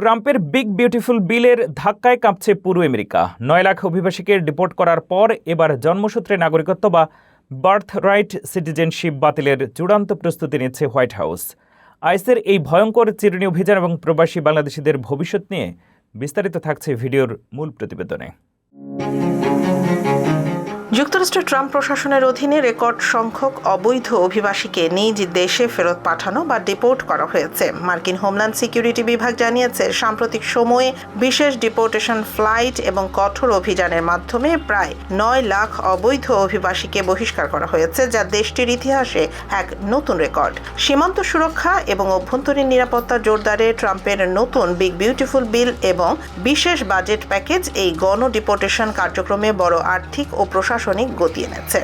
ট্রাম্পের big beautiful বিলের ধাক্কায় কাঁপছে পুরো আমেরিকা। 9 লাখ অভিবাসীকে ডিপোর্ট করার পর এবার জন্মসূত্রে নাগরিকত্ব বা বার্থ রাইট সিটিজেনশিপ বাতিলের চূড়ান্ত প্রস্তুতি নিচ্ছে হোয়াইট হাউস। আইসের এই ভয়ঙ্কর চিরুনি অভিযান এবং প্রবাসী বাংলাদেশিদের ভবিষ্যৎ নিয়ে বিস্তারিত থাকছে ভিডিওর মূল প্রতিবেদনে। যুক্তরাষ্ট্রের ট্রাম্প প্রশাসনের অধীনে রেকর্ড সংখ্যক অবৈধ অভিবাসীকে নিজ দেশে ফেরত পাঠানো বা ডিপোর্ট করা হয়েছে। মার্কিন হোমল্যান্ড সিকিউরিটি বিভাগ জানিয়েছে, সাম্প্রতিক সময়ে বিশেষ ডিপোর্টেশন ফ্লাইট এবং কঠোর অভিযানের মাধ্যমে প্রায় 9 লাখ অবৈধ অভিবাসীকে বহিষ্কার করা হয়েছে, যা দেশটির ইতিহাসে এক নতুন রেকর্ড। সীমান্ত সুরক্ষা এবং অভ্যন্তরীণ নিরাপত্তা জোরদারে ট্রাম্পের নতুন বিগ বিউটিফুল বিল এবং বিশেষ বাজেট প্যাকেজ এই গণ ডিপোর্টেশন কার্যক্রমে বড় আর্থিক ও প্রশাসনিক গতি এনেছে।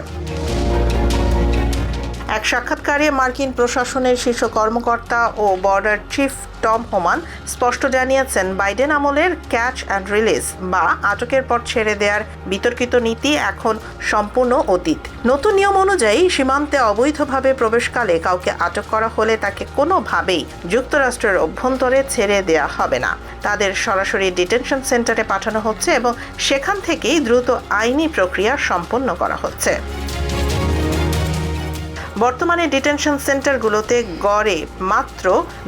এক সাক্ষাৎকারে মার্কিন প্রশাসনের শীর্ষ কর্মকর্তা ও বর্ডার চিফ টম হোমান স্পষ্ট জানিয়েছেন, বাইডেন আমলের ক্যাচ অ্যান্ড রিলিজ বা আটকের পর ছেড়ে দেওয়ার বিতর্কিত নীতি এখন সম্পূর্ণ অতীত। নতুন নিয়ম অনুযায়ী সীমান্তে অবৈধভাবে প্রবেশকালে কাউকে আটক করা হলে তাকে কোনোভাবেই যুক্তরাষ্ট্রের অভ্যন্তরে ছেড়ে দেওয়া হবে না। তাদের সরাসরি ডিটেনশন সেন্টারে পাঠানো হচ্ছে এবং সেখান থেকেই দ্রুত আইনি প্রক্রিয়া সম্পন্ন করা হচ্ছে। বর্তমানে ডিটেনশন সেন্টারগুলোতে গড়ে মাত্র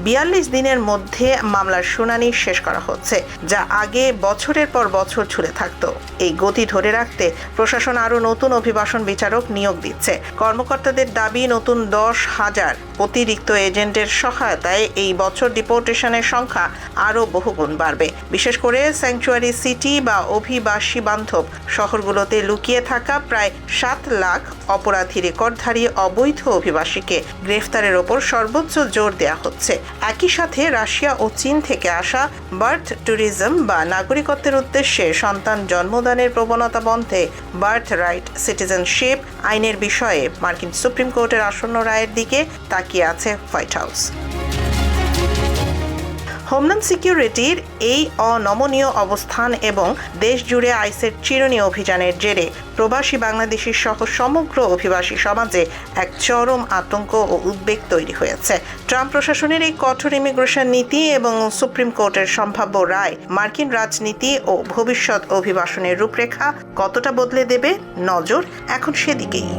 42 দিনের মধ্যে মামলার শুনানি শেষ করা হচ্ছে, যা আগে বছরের পর বছর ঝুলে থাকত। এই গতি ধরে রাখতে প্রশাসন আরও নতুন অভিবাসন বিচারক নিয়োগ দিচ্ছে। কর্মকর্তাদের দাবি, নতুন 10,000 অতিরিক্ত এজেন্টের সহায়তায় এই বছর ডিপোর্টেশনের সংখ্যা আরও বহুগুণ বাড়বে। বিশেষ করে স্যাংচুয়ারি সিটি বা অভিবাসী বান্ধব শহরগুলোতে লুকিয়ে থাকা প্রায় 7 লাখ অপরাধী রেকর্ডধারী অবৈধ অভিবাসীকে গ্রেফতারের ওপর সর্বোচ্চ জোর দেওয়া হচ্ছে। একই সাথে রাশিয়া ও চীন থেকে আসা বার্থ ট্যুরিজম বা নাগরিকত্বের উদ্দেশ্যে সন্তান জন্মদানের প্রবণতা বন্ধে বার্থ রাইট সিটিজেনশিপ আইনের বিষয়ে মার্কিন সুপ্রিম কোর্টের আসন্ন রায়ের দিকে তাকিয়ে আছে হোয়াইট হাউস। হোমল্যান্ড সিকিউরিটির এই অনমনীয় অবস্থান এবং দেশ জুড়ে আইসের চিরুনি অভিযানের জেরে প্রবাসী বাংলাদেশী সহ সমগ্র অভিবাসী সমাজে এক চরম আতঙ্ক ও উদ্বেগ তৈরি হয়েছে। ট্রাম্প প্রশাসনের এই কঠোর ইমিগ্রেশন নীতি এবং সুপ্রিম কোর্টের সম্ভাব্য রায় মার্কিন রাজনীতি ও ভবিষ্যৎ অভিবাসনের রূপরেখা কতটা বদলে দেবে, নজর এখন সেদিকেই।